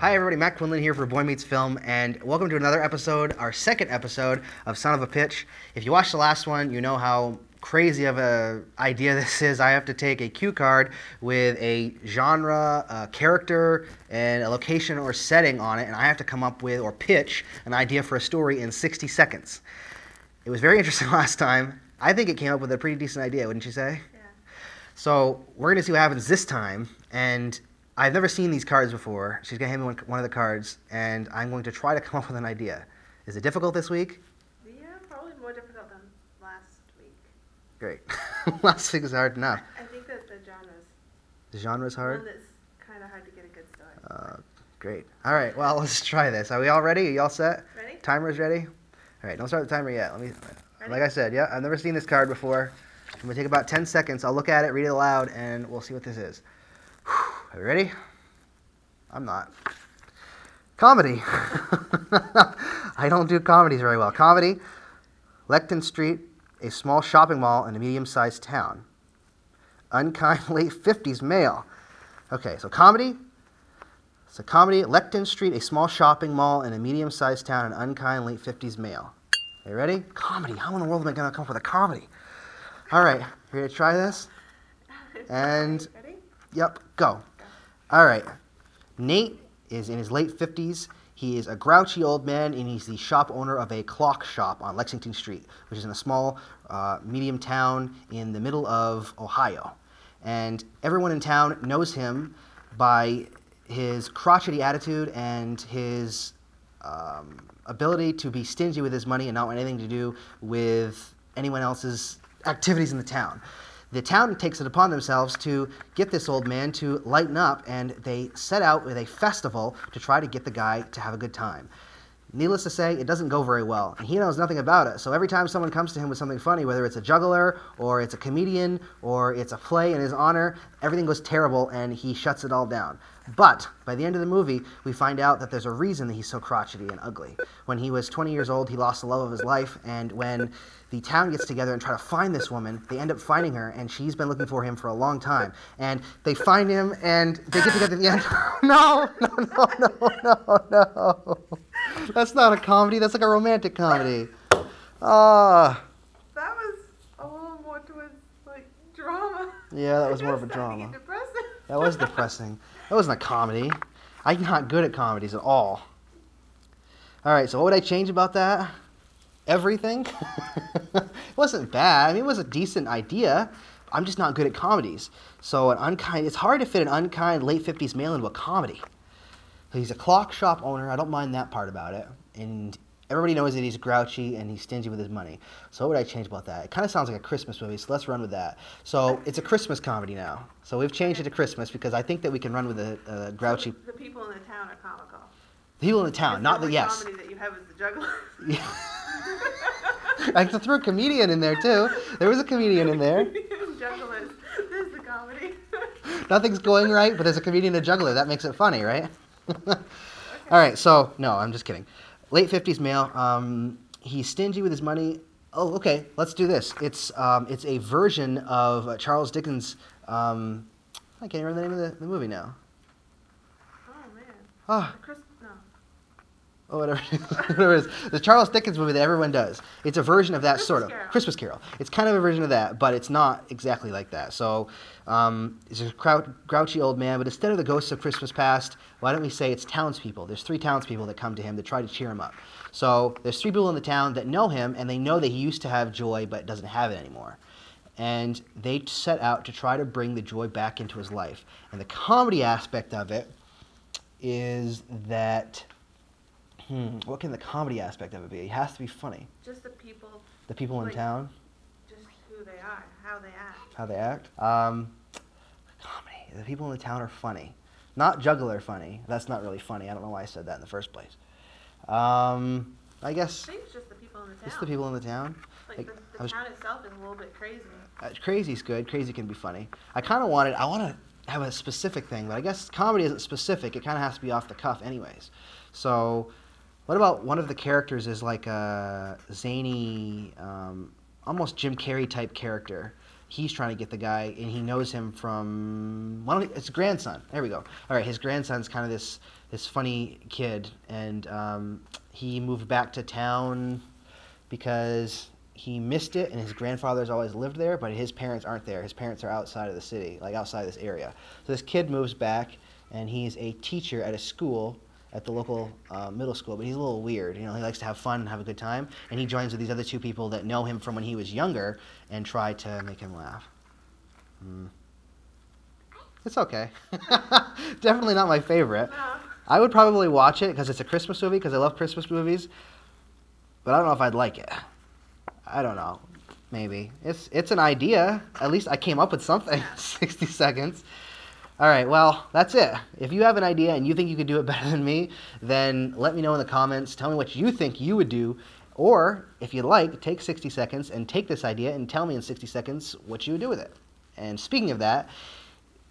Hi everybody, Matt Quinlan here for Boy Meets Film, and welcome to another episode, our second episode of Son of a Pitch. If you watched the last one, you know how crazy of a idea this is. I have to take a cue card with a genre, a character, and a location or setting on it, and I have to come up with or pitch an idea for a story in 60 seconds. It was very interesting last time. I think it came up with a pretty decent idea, wouldn't you say? Yeah. So we're going to see what happens this time, and I've never seen these cards before. She's going to hand me one of the cards, and I'm going to try to come up with an idea. Is it difficult this week? Yeah, probably more difficult than last week. Great. Last week was hard enough. I think that the genres. The genre's hard? One that's kind of hard to get a good story. Great. All right, well, let's try this. Are we all ready? Are you all set? Ready? Timer's ready? All right, don't start the timer yet. Ready? Like I said, yeah, I've never seen this card before. I'm going to take about 10 seconds. I'll look at it, read it aloud, and we'll see what this is. Are you ready? I'm not. Comedy. I don't do comedies very well. Comedy, Lecton Street, a small shopping mall in a medium-sized town. Unkind late 50s male. Okay, so comedy. So comedy, Lecton Street, a small shopping mall in a medium-sized town, an unkind late 50s male. Are you ready? Comedy. How in the world am I going to come up with a comedy? All right, ready to try this? And, Ready? yep, go. All right. Nate is in his late 50s. He is a grouchy old man, and he's the shop owner of a clock shop on Lexington Street, which is in a small, medium town in the middle of Ohio. And everyone in town knows him by his crotchety attitude and his ability to be stingy with his money and not want anything to do with anyone else's activities in the town. The town takes it upon themselves to get this old man to lighten up, and they set out with a festival to try to get the guy to have a good time. Needless to say, it doesn't go very well, and he knows nothing about it. So every time someone comes to him with something funny, whether it's a juggler, or it's a comedian, or it's a play in his honor, everything goes terrible, and he shuts it all down. But by the end of the movie, we find out that there's a reason that he's so crotchety and ugly. When he was 20 years old, he lost the love of his life, and when the town gets together and try to find this woman, they end up finding her, and she's been looking for him for a long time. And they find him, and they get together at the end. No. That's not a comedy. That's like a romantic comedy. That was a little more towards, like, drama. Yeah, that was more of a It's starting to drama. get depressing. That was depressing. That wasn't a comedy. I'm not good at comedies at all. All right, so what would I change about that? Everything? It wasn't bad. I mean, it was a decent idea. I'm just not good at comedies. So it's hard to fit an unkind late 50s male into a comedy. He's a clock shop owner. I don't mind that part about it. And everybody knows that he's grouchy and he's stingy with his money. So what would I change about that? It kind of sounds like a Christmas movie, so let's run with that. So it's a Christmas comedy now. So we've changed it to Christmas because I think that we can run with a grouchy... The people in the town are comical. The people in the town, It's not the... only Yes. comedy that you have is the juggler. I have to throw a comedian in there, too. There was a comedian in there. Jugglers. This is the comedy. Nothing's going right, but there's a comedian and a juggler. That makes it funny, right? All right, so, no, I'm just kidding. Late 50s male. He's stingy with his money. Oh, okay, let's do this. It's a version of Charles Dickens' I can't remember the name of the movie now. Oh, man. Ah. No. Oh, whatever, whatever it is. The Charles Dickens movie that everyone does. It's a version of that Christmas sort of. Carol. Christmas Carol. It's kind of a version of that, but it's not exactly like that. So it's a grouchy old man, but instead of the ghosts of Christmas past, why don't we say it's townspeople? There's 3 townspeople that come to him to try to cheer him up. So there's 3 people in the town that know him, and they know that he used to have joy but doesn't have it anymore. And they set out to try to bring the joy back into his life. And the comedy aspect of it is that... what can the comedy aspect of it be? It has to be funny. Just the people. The people in Like, town, Just who they are, how they act. how they act. Comedy. The people in the town are funny. Not juggler funny. That's not really funny. I don't know why I said that in the first place. I guess I think it's just the people in the town. just the people in the town. Like, Like, the town itself is a little bit crazy. Crazy's good. Crazy can be funny. I want to have a specific thing, but I guess comedy isn't specific. It kind of has to be off the cuff anyways. So... what about one of the characters is like a zany, almost Jim Carrey type character he's trying to get the guy, and he knows him from it's grandson. There we go. All right, his grandson's kind of this funny kid, and he moved back to town because he missed it, and his grandfather's always lived there, but his parents aren't there. His parents are outside of the city, like outside this area. So this kid moves back, and he's a teacher at a school, at the local middle school, but he's a little weird. You know, he likes to have fun and have a good time, and he joins with these other two people that know him from when he was younger and try to make him laugh. It's okay. Definitely not my favorite. No. I would probably watch it because it's a Christmas movie, because I love Christmas movies, but I don't know if I'd like it. I don't know. Maybe. It's an idea. At least I came up with something. 60 seconds. All right, well, that's it. If you have an idea and you think you could do it better than me, then let me know in the comments. Tell me what you think you would do. Or, if you'd like, take 60 seconds and take this idea and tell me in 60 seconds what you would do with it. And speaking of that,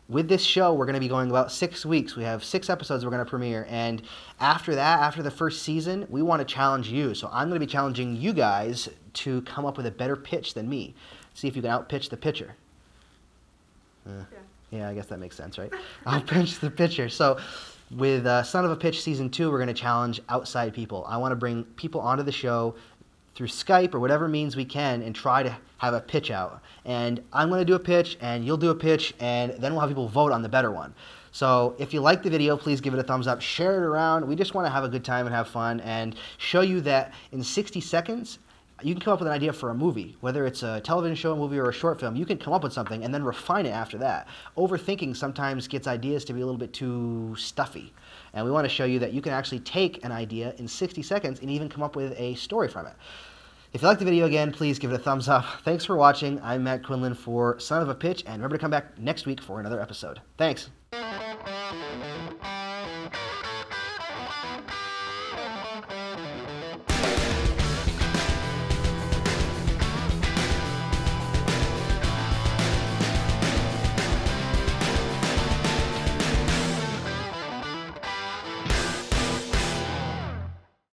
with this show, we're going to be going about 6 weeks. We have 6 episodes we're going to premiere. And after that, after the first season, we want to challenge you. So I'm going to be challenging you guys to come up with a better pitch than me. See if you can outpitch the pitcher. Yeah, I guess that makes sense, right? Outpitch the pitcher. So with Son of a Pitch Season 2, we're going to challenge outside people. I want to bring people onto the show through Skype or whatever means we can and try to have a pitch out. And I'm going to do a pitch, and you'll do a pitch, and then we'll have people vote on the better one. So if you like the video, please give it a thumbs up. Share it around. We just want to have a good time and have fun and show you that in 60 seconds, you can come up with an idea for a movie. Whether it's a television show, a movie, or a short film, you can come up with something and then refine it after that. Overthinking sometimes gets ideas to be a little bit too stuffy. And we want to show you that you can actually take an idea in 60 seconds and even come up with a story from it. If you like the video, again, please give it a thumbs up. Thanks for watching. I'm Matt Quinlan for Son of a Pitch, and remember to come back next week for another episode. Thanks.